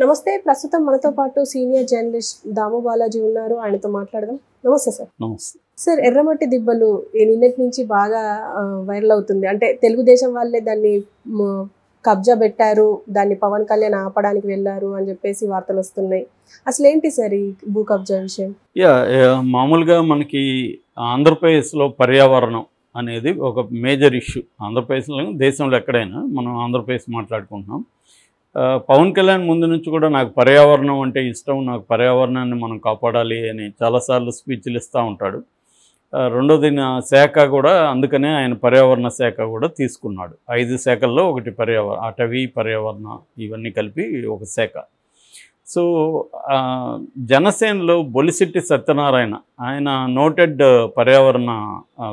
నమస్తే. ప్రస్తుతం మనతో పాటు సీనియర్ జర్నలిస్ట్ దాము బాలాజీ ఉన్నారు. ఆయనతో మాట్లాడదాం. నమస్తే సార్. నమస్తే సార్, ఎర్రమట్టి దిబ్బలు నిన్నటి నుంచి బాగా వైరల్ అవుతుంది. అంటే తెలుగుదేశం వాళ్ళే దాన్ని కబ్జా పెట్టారు, దాన్ని పవన్ కళ్యాణ్ ఆపడానికి వెళ్ళారు అని చెప్పేసి వార్తలు వస్తున్నాయి. అసలు ఏంటి సార్ ఈ భూ కబ్జా విషయం? మామూలుగా మనకి ఆంధ్రప్రదేశ్లో పర్యావరణం అనేది ఒక మేజర్ ఇష్యూ. ఆంధ్రప్రదేశ్లో దేశంలో ఎక్కడైనా మనం ఆంధ్రప్రదేశ్ మాట్లాడుకుంటున్నాం. పవన్ కళ్యాణ్ ముందు నుంచి కూడా నాకు పర్యావరణం అంటే ఇష్టం, నాకు పర్యావరణాన్ని మనం కాపాడాలి అని చాలాసార్లు స్పీచ్లు ఇస్తూ ఉంటాడు. రెండోది నా శాఖ కూడా, అందుకనే ఆయన పర్యావరణ శాఖ కూడా తీసుకున్నాడు. 5 శాఖల్లో ఒకటి అటవీ, పర్యావరణ ఇవన్నీ కలిపి ఒక శాఖ. సో జనసేనలో బొలిశెట్టి సత్యనారాయణ, ఆయన నోటెడ్ పర్యావరణ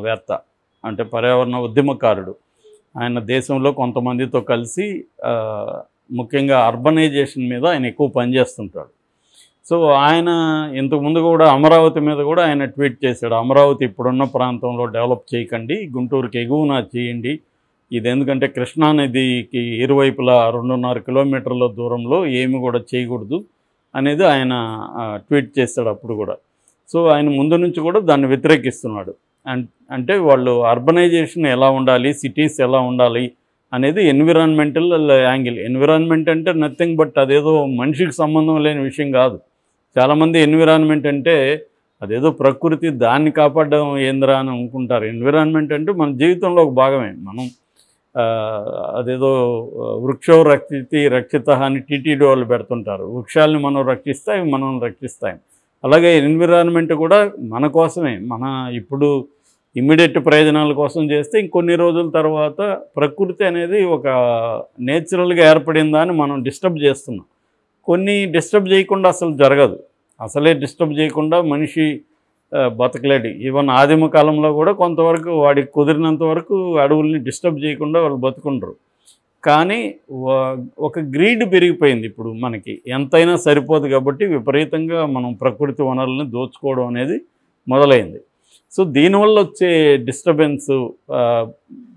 వేత్త, అంటే పర్యావరణ ఉద్యమకారుడు. ఆయన దేశంలో కొంతమందితో కలిసి ముఖ్యంగా అర్బనైజేషన్ మీద ఆయన ఎక్కువ పనిచేస్తుంటాడు. సో ఆయన ఇంతకుముందు కూడా అమరావతి మీద కూడా ఆయన ట్వీట్ చేశాడు. అమరావతి ఇప్పుడున్న ప్రాంతంలో డెవలప్ చేయకండి, గుంటూరుకి ఎగువన చేయండి. ఇది ఎందుకంటే కృష్ణానదికి ఇరువైపులా 2.5 కిలోమీటర్ల దూరంలో ఏమి కూడా చేయకూడదు అనేది ఆయన ట్వీట్ చేశాడు అప్పుడు కూడా. సో ఆయన ముందు నుంచి కూడా దాన్ని వ్యతిరేకిస్తున్నాడు. అంటే వాళ్ళు అర్బనైజేషన్ ఎలా ఉండాలి, సిటీస్ ఎలా ఉండాలి అనేది ఎన్విరాన్మెంటల్ యాంగిల్. ఎన్విరాన్మెంట్ అంటే నథింగ్ బట్ అదేదో మనిషికి సంబంధం లేని విషయం కాదు. చాలామంది ఎన్విరాన్మెంట్ అంటే అదేదో ప్రకృతి, దాన్ని కాపాడడం ఏంద్రా అని అనుకుంటారు. ఎన్విరాన్మెంట్ అంటే మన జీవితంలో ఒక భాగమే. మనం అదేదో వృక్షో రక్షిత అని టీటీడీ వాళ్ళు పెడుతుంటారు. వృక్షాలని మనం రక్షిస్తే అవి మనం రక్షిస్తాయి. అలాగే ఎన్విరాన్మెంట్ కూడా మన కోసమే. మన ఇప్పుడు ఇమ్మీడియట్ ప్రయోజనాల కోసం చేస్తే ఇంకొన్ని రోజుల తర్వాత ప్రకృతి అనేది ఒక నేచురల్గా ఏర్పడిందని మనం డిస్టర్బ్ చేస్తున్నాం. కొన్ని డిస్టర్బ్ చేయకుండా అసలు జరగదు. అసలే డిస్టర్బ్ చేయకుండా మనిషి బతకలేడు. ఈవెన్ ఆదిమ కాలంలో కూడా కొంతవరకు వాడికి కుదిరినంత వరకు అడవుల్ని డిస్టర్బ్ చేయకుండా వాళ్ళు బతుకుంటారు. కానీ ఒక గ్రీడ్ పెరిగిపోయింది. ఇప్పుడు మనకి ఎంతైనా సరిపోదు కాబట్టి విపరీతంగా మనం ప్రకృతి వనరుల్ని దోచుకోవడం అనేది మొదలైంది. సో దీనివల్ల వచ్చే డిస్టర్బెన్స్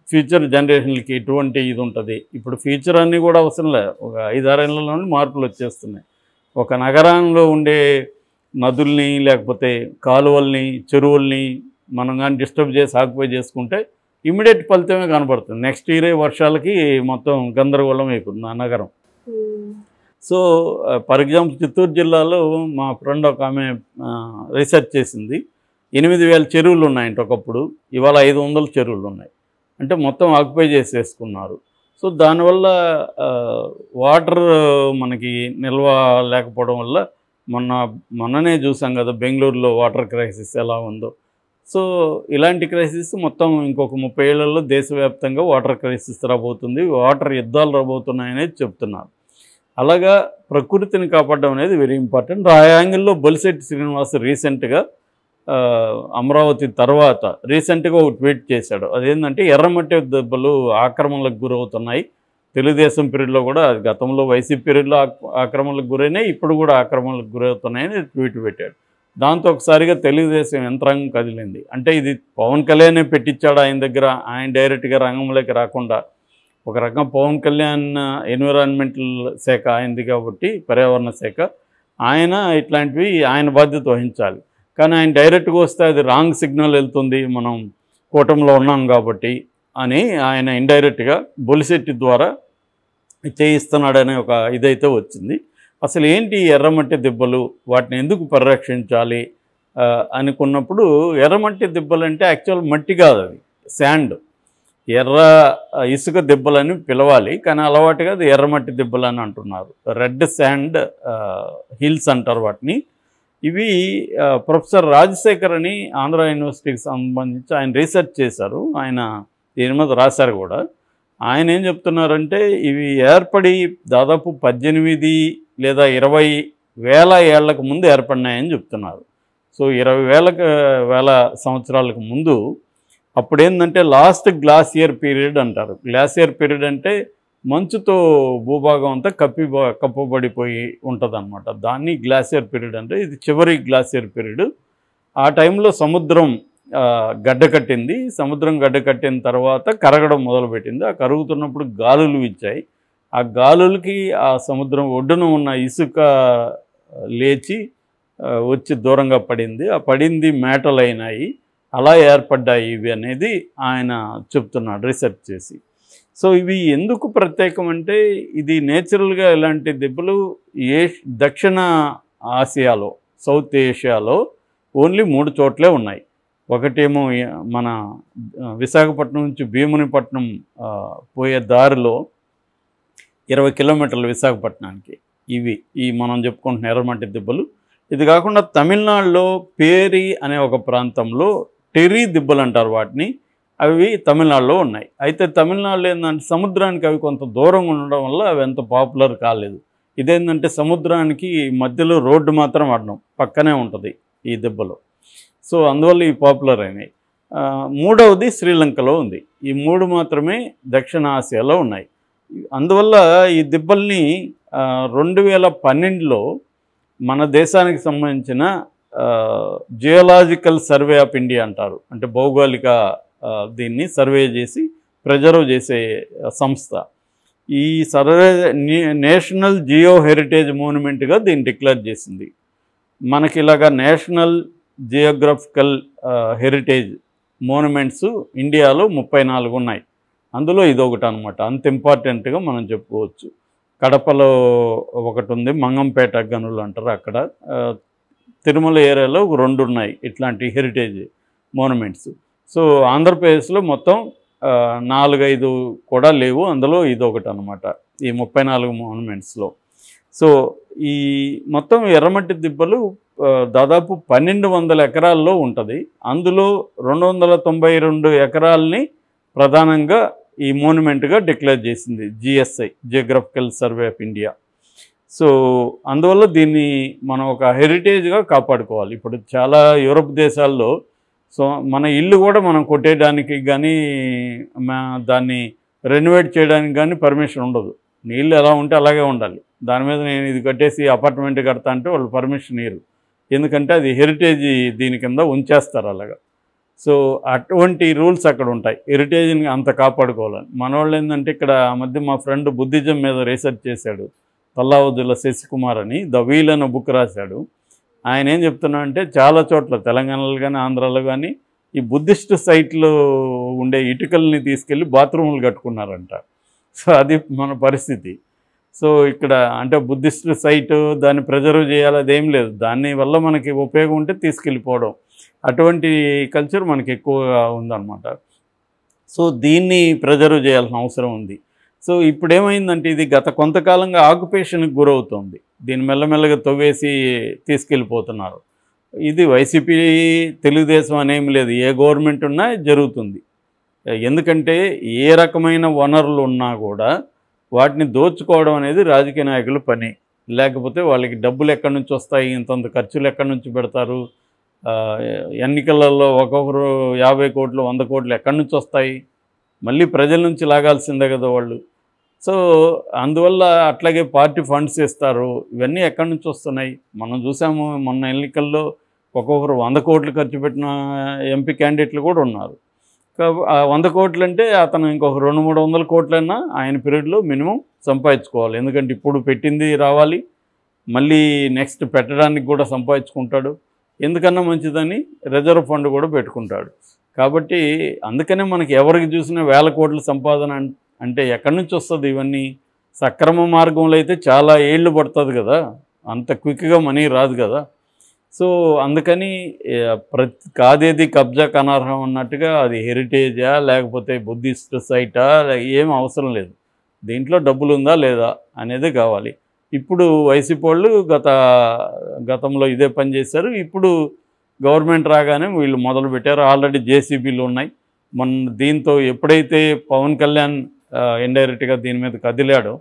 ఫ్యూచర్ జనరేషన్లకి ఎటువంటి ఇది ఉంటుంది. ఇప్పుడు ఫ్యూచర్ అన్నీ కూడా అవసరం లేదు, ఒక 5-6 ఏళ్లలోనే మార్పులు వచ్చేస్తున్నాయి. ఒక నగరంలో ఉండే నదుల్ని, లేకపోతే కాలువల్ని, చెరువుల్ని మనం కానీ డిస్టర్బ్ చేసి ఆక్యుపై చేసుకుంటే ఇమ్మీడియట్ ఫలితమే కనబడుతుంది. నెక్స్ట్ ఇయరే వర్షాలకి మొత్తం గందరగోళం అయిపోతుంది ఆ నగరం. సో ఫర్ ఎగ్జాంపుల్ చిత్తూరు జిల్లాలో మా ఫ్రెండ్ ఒక ఆమె రీసెర్చ్ చేసింది. 8,000 చెరువులు ఉన్నాయంట ఒకప్పుడు, ఇవాళ 500 చెరువులు ఉన్నాయి. అంటే మొత్తం ఆక్యుపై చేసేసుకున్నారు. సో దానివల్ల వాటర్ మనకి నిల్వ లేకపోవడం వల్ల మొన్ననే చూసాం కదా బెంగళూరులో వాటర్ క్రైసిస్ ఎలా ఉందో. సో ఇలాంటి క్రైసిస్ మొత్తం ఇంకొక 30 ఏళ్లలో దేశవ్యాప్తంగా వాటర్ క్రైసిస్ రాబోతుంది, వాటర్ యుద్ధాలు రాబోతున్నాయనేది చెప్తున్నారు. అలాగా ప్రకృతిని కాపాడడం అనేది వెరీ ఇంపార్టెంట్. ఆ యాంగిల్లో బొలిశెట్టి శ్రీనివాస్ రీసెంట్గా అమరావతి తర్వాత రీసెంట్గా ఒక ట్వీట్ చేశాడు. అదేంటంటే ఎర్రమట్టి దెబ్బలు ఆక్రమణలకు గురవుతున్నాయి. తెలుగుదేశం పీరియడ్లో కూడా, అది గతంలో వైసీపీ పీరియడ్లో ఆక్రమణలకు గురైనాయి, ఇప్పుడు కూడా ఆక్రమణలకు గురవుతున్నాయని ట్వీట్ పెట్టాడు. దాంతో ఒకసారిగా తెలుగుదేశం యంత్రాంగం కదిలింది. అంటే ఇది పవన్ కళ్యాణే పెట్టించాడు ఆయన దగ్గర, ఆయన డైరెక్ట్గా రంగంలోకి రాకుండా. ఒక రకం పవన్ కళ్యాణ్ ఎన్విరాన్మెంటల్ శాఖ ఆయనది కాబట్టి, పర్యావరణ శాఖ, ఆయన ఇట్లాంటివి ఆయన బాధ్యత వహించాలి. కానీ ఆయన డైరెక్ట్గా వస్తే అది రాంగ్ సిగ్నల్ వెళ్తుంది, మనం కూటమిలో ఉన్నాం కాబట్టి అని ఆయన ఇండైరెక్ట్గా బొలిశెట్టి ద్వారా చేయిస్తున్నాడనే ఒక ఇదైతే వచ్చింది. అసలు ఏంటి ఎర్రమట్టి దిబ్బలు, వాటిని ఎందుకు పరిరక్షించాలి అనుకున్నప్పుడు, ఎర్రమట్టి దిబ్బలు అంటే యాక్చువల్ మట్టి కాదు, అది శాండ్. ఎర్ర ఇసుక దిబ్బలని పిలవాలి, కానీ అలవాటుగా అది ఎర్రమట్టి దిబ్బలని అంటున్నారు. రెడ్ శాండ్ హిల్స్ అంటారు వాటిని. ఇవి ప్రొఫెసర్ రాజశేఖర్ అని ఆంధ్ర యూనివర్సిటీకి సంబంధించి ఆయన రీసెర్చ్ చేశారు. ఆయన దీని మీద రాశారు కూడా. ఆయన ఏం చెప్తున్నారంటే, ఇవి ఏర్పడి దాదాపు 18 లేదా 20 వేల ఏళ్లకు ముందు ఏర్పడినాయని చెప్తున్నారు. సో 20,000 సంవత్సరాలకు ముందు. అప్పుడేంటంటే లాస్ట్ గ్లాసియర్ పీరియడ్ అంటారు. గ్లాసియర్ పీరియడ్ అంటే మంచుతో భూభాగం అంతా కప్పబడిపోయి ఉంటుంది అనమాట. దాన్ని గ్లాసియర్ పీరియడ్ అంటే. ఇది చివరి గ్లాసియర్ పీరియడ్. ఆ టైంలో సముద్రం గడ్డకట్టింది. సముద్రం గడ్డకట్టిన తర్వాత కరగడం మొదలుపెట్టింది. ఆ కరుగుతున్నప్పుడు గాలులు ఇచ్చాయి. ఆ గాలులకి ఆ సముద్రం ఒడ్డున ఉన్న ఇసుక లేచి వచ్చి దూరంగా పడింది. ఆ పడింది మేటలైనాయి, అలా ఏర్పడ్డాయి ఇవి అనేది ఆయన చెప్తున్నాడు రీసెర్చ్ చేసి. సో ఇవి ఎందుకు ప్రత్యేకం అంటే, ఇది నేచురల్గా ఇలాంటి దెబ్బలు దక్షిణ ఆసియాలో, సౌత్ ఏషియాలో ఓన్లీ 3 చోట్లే ఉన్నాయి. ఒకటేమో మన విశాఖపట్నం నుంచి భీమునిపట్నం పోయే దారిలో 20 కిలోమీటర్లు విశాఖపట్నానికి ఈ మనం చెప్పుకుంటున్న ఎర్రమట్టి దిబ్బలు. ఇది కాకుండా తమిళనాడులో పేరి అనే ఒక ప్రాంతంలో టెర్రీ దిబ్బలు అంటారు వాటిని. అవి తమిళనాడులో ఉన్నాయి. అయితే తమిళనాడులో ఏంటంటే సముద్రానికి అవి కొంత దూరంగా ఉండడం వల్ల అవి ఎంత పాపులర్ కాలేదు. ఇదేంటంటే సముద్రానికి మధ్యలో రోడ్డు మాత్రం అడ్డం పక్కనే ఉంటుంది ఈ దెబ్బలు. సో అందువల్ల ఇవి పాపులర్ అయినాయి. మూడవది శ్రీలంకలో ఉంది. ఈ 3 మాత్రమే దక్షిణ ఆసియాలో ఉన్నాయి. అందువల్ల ఈ దిబ్బల్ని 2012లో మన దేశానికి సంబంధించిన జియోలాజికల్ సర్వే ఆఫ్ ఇండియా అంటారు, అంటే భౌగోళిక దీన్ని సర్వే చేసి ప్రిజర్వ్ చేసే సంస్థ, ఈ సర్వే నేషనల్ జియో హెరిటేజ్ మోన్యుమెంట్గా దీన్ని డిక్లేర్ చేసింది. మనకి ఇలాగా నేషనల్ జియోగ్రఫికల్ హెరిటేజ్ మోన్యుమెంట్స్ ఇండియాలో 34 ఉన్నాయి. అందులో ఇదొకటి అనమాట. అంత ఇంపార్టెంట్గా మనం చెప్పుకోవచ్చు. కడపలో ఒకటి ఉంది, మంగంపేట గనులు అంటారు అక్కడ. తిరుమల ఏరియాలో 2 ఉన్నాయి ఇట్లాంటి హెరిటేజ్ మోన్యుమెంట్స్. సో ఆంధ్రప్రదేశ్లో మొత్తం 4-5 కూడా లేవు, అందులో ఇదొకటి అనమాట ఈ 34 మోన్యుమెంట్స్లో. సో ఈ మొత్తం ఎర్రమట్టి దిబ్బలు దాదాపు 1200 ఎకరాల్లో ఉంటుంది. అందులో 292 ఎకరాలని ప్రధానంగా ఈ మోన్యుమెంట్గా డిక్లేర్ చేసింది GSI, geographical survey of India. So అందువల్ల దీన్ని మనం ఒక హెరిటేజ్గా కాపాడుకోవాలి. ఇప్పుడు చాలా యూరప్ దేశాల్లో సో మన ఇల్లు కూడా మనం కొట్టేయడానికి కానీ దాన్ని రెనోవేట్ చేయడానికి కానీ పర్మిషన్ ఉండదు. నీళ్ళు ఎలా ఉంటే అలాగే ఉండాలి. దాని మీద నేను ఇది కట్టేసి అపార్ట్మెంట్ కడతా అంటే వాళ్ళు పర్మిషన్ ఇవ్వరు, ఎందుకంటే అది హెరిటేజ్ దీని కింద ఉంచేస్తారు అలాగా. సో అటువంటి రూల్స్ అక్కడ ఉంటాయి, హెరిటేజ్ని అంత కాపాడుకోవాలని. మనవాళ్ళు ఏంటంటే ఇక్కడ ఆ మధ్య మా ఫ్రెండ్ బుద్ధిజం మీద రీసెర్చ్ చేశాడు, తల్లావుద్దుల శశికుమార్ అని, ద వీల్ అనే బుక్ రాశాడు. ఆయన ఏం చెప్తున్నా అంటే చాలా చోట్ల తెలంగాణలో కానీ ఆంధ్రాలో కానీ ఈ బుద్ధిస్ట్ సైట్లో ఉండే ఇటుకల్ని తీసుకెళ్ళి బాత్రూములు కట్టుకున్నారంట. సో అది మన పరిస్థితి. సో ఇక్కడ అంటే బుద్ధిస్ట్ సైటు దాన్ని ప్రిజర్వ్ చేయాలి, అదేం లేదు. దానివల్ల మనకి ఉపయోగం ఉంటే తీసుకెళ్ళిపోవడం, అటువంటి కల్చర్ మనకి ఎక్కువగా ఉందన్నమాట. సో దీన్ని ప్రిజర్వ్ చేయాల్సిన అవసరం ఉంది. సో ఇప్పుడు ఏమైందంటే ఇది గత కొంతకాలంగా ఆక్యుపేషన్కి గురవుతుంది. దీన్ని మెల్లమెల్లగా తవ్వేసి తీసుకెళ్ళిపోతున్నారు. ఇది వైసీపీ తెలుగుదేశం అనేమి లేదు, ఏ గవర్నమెంట్ ఉన్నా జరుగుతుంది. ఎందుకంటే ఏ రకమైన వనరులు ఉన్నా కూడా వాటిని దోచుకోవడం అనేది రాజకీయ నాయకుల పని. లేకపోతే వాళ్ళకి డబ్బులు ఎక్కడి నుంచి వస్తాయి, ఇంతంత ఖర్చులు ఎక్కడి నుంచి పెడతారు, ఎన్నికలలో ఒక్కొక్కరు 50 కోట్లు 100 కోట్లు ఎక్కడి నుంచి వస్తాయి, మళ్ళీ ప్రజల నుంచి లాగాల్సిందే కదా వాళ్ళు. సో అందువల్ల అట్లాగే పార్టీ ఫండ్స్ ఇస్తారు, ఇవన్నీ ఎక్కడి నుంచి వస్తున్నాయి మనం చూసాము. మొన్న ఎన్నికల్లో ఒక్కొక్కరు 100 కోట్లు ఖర్చు పెట్టిన ఎంపీ క్యాండిడేట్లు కూడా ఉన్నారు. 100 కోట్లు అంటే అతను ఇంకొక 200-300 కోట్లైనా ఆయన పీరియడ్లో మినిమం సంపాదించుకోవాలి. ఎందుకంటే ఇప్పుడు పెట్టింది రావాలి, మళ్ళీ నెక్స్ట్ పెట్టడానికి కూడా సంపాదించుకుంటాడు. ఎందుకన్నా మంచిదని రిజర్వ్ ఫండ్ కూడా పెట్టుకుంటాడు. కాబట్టి అందుకనే మనకి ఎవరికి చూసినా 1000 కోట్ల సంపాదన అంటే ఎక్కడి నుంచి వస్తుంది ఇవన్నీ? సక్రమ మార్గంలో అయితే చాలా ఏళ్ళు పడుతుంది కదా, అంత క్విక్గా మనీ రాదు కదా. సో అందుకని కాదేది కబ్జాకు అనర్హం అన్నట్టుగా అది హెరిటేజా లేకపోతే బుద్ధిస్ట్ సైటా ఏం అవసరం లేదు, దీంట్లో డబ్బులు ఉందా లేదా అనేది కావాలి. ఇప్పుడు వైసీపీ వాళ్ళు గతంలో ఇదే పని చేశారు. ఇప్పుడు గవర్నమెంట్ రాగానే వీళ్ళు మొదలుపెట్టారు. ఆల్రెడీ జేసీబీలు ఉన్నాయి. దీంతో ఎప్పుడైతే పవన్ కళ్యాణ్ ఇండైరెక్ట్గా దీని మీద కదిలాడో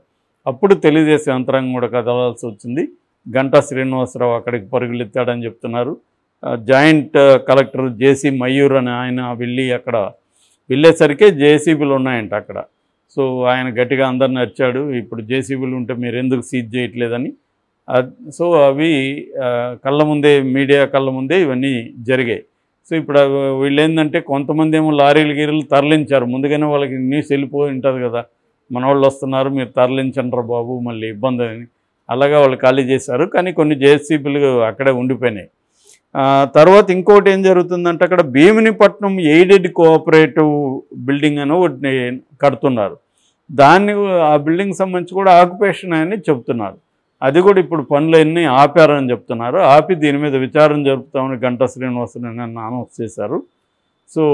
అప్పుడు తెలుగుదేశం యంత్రాంగం కూడా కదలాల్సి వచ్చింది. గంటా శ్రీనివాసరావు అక్కడికి పరుగులెత్తాడని చెప్తున్నారు. జాయింట్ కలెక్టర్ జేసీ మయూర్ అని ఆయన అక్కడ వెళ్ళేసరికే జేసీబీలు ఉన్నాయంట అక్కడ. సో ఆయన గట్టిగా అందరిని అరిచాడు, ఇప్పుడు జేసీబీలు ఉంటే మీరు ఎందుకు సీజ్ చేయట్లేదని. సో అవి కళ్ళ ముందే, మీడియా కళ్ళ ముందే ఇవన్నీ జరిగాయి. సో ఇప్పుడు వీళ్ళు ఏంటంటే కొంతమంది ఏమో లారీలు గీరీలు తరలించారు, ముందుగానే వాళ్ళకి న్యూస్ వెళ్ళిపోయి ఉంటుంది కదా, మన వాళ్ళు వస్తున్నారు మీరు తరలించండి బాబు మళ్ళీ ఇబ్బంది అని. అలాగా వాళ్ళు ఖాళీ చేశారు. కానీ కొన్ని జేసీబీలు అక్కడే ఉండిపోయినాయి. తర్వాత ఇంకోటి ఏం జరుగుతుందంటే అక్కడ భీమినిపట్నం ఎయిడెడ్ కోఆపరేటివ్ బిల్డింగ్ అని ఒకటి కడుతున్నారు. దాన్ని ఆ బిల్డింగ్ సంబంధించి కూడా ఆక్యుపేషన్ అని చెప్తున్నారు. అది కూడా ఇప్పుడు పనులన్నీ ఆపారని చెప్తున్నారు. ఆపి దీని మీద విచారణ జరుపుతామని గంటా శ్రీనివాసరావు అనౌన్స్ చేశారు. సో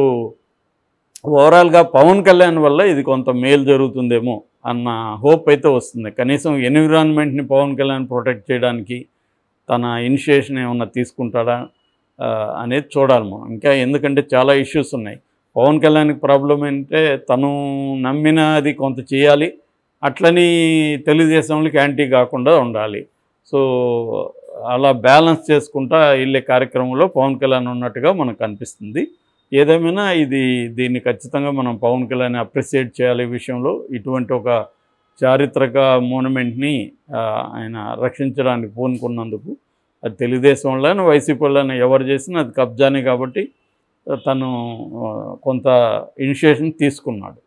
ఓవరాల్గా పవన్ కళ్యాణ్ వల్ల ఇది కొంత మేలు జరుగుతుందేమో అన్న హోప్ అయితే వస్తుంది. కనీసం ఎన్విరాన్మెంట్ని పవన్ కళ్యాణ్ ప్రొటెక్ట్ చేయడానికి తన ఇనిషియేషన్ ఏమన్నా తీసుకుంటాడా అనేది చూడాలి మనం. ఇంకా ఎందుకంటే చాలా ఇష్యూస్ ఉన్నాయి. పవన్ కళ్యాణ్కి ప్రాబ్లం ఏంటంటే తను నమ్మినది కొంత చేయాలి, అట్లని తెలుగుదేశంలోకి యాంటీ కాకుండా ఉండాలి. సో అలా బ్యాలెన్స్ చేసుకుంటా వెళ్ళే కార్యక్రమంలో పవన్ కళ్యాణ్ ఉన్నట్టుగా మనకు అనిపిస్తుంది. ఏదేమైనా దీన్ని ఖచ్చితంగా మనం పవన్ కళ్యాణ్ అప్రిషియేట్ చేయాలి. ఈ విషయంలో ఇటువంటి ఒక చారిత్రక మోనుమెంట్ని ఆయన రక్షించడానికి పూనుకున్నందుకు అది తెలుగుదేశం వాళ్ళని వైసీపీ వాళ్ళని ఎవరు చేసినా అది కబ్జానే కాబట్టి తను కొంత ఇనిషియేషన్ తీసుకున్నాడు.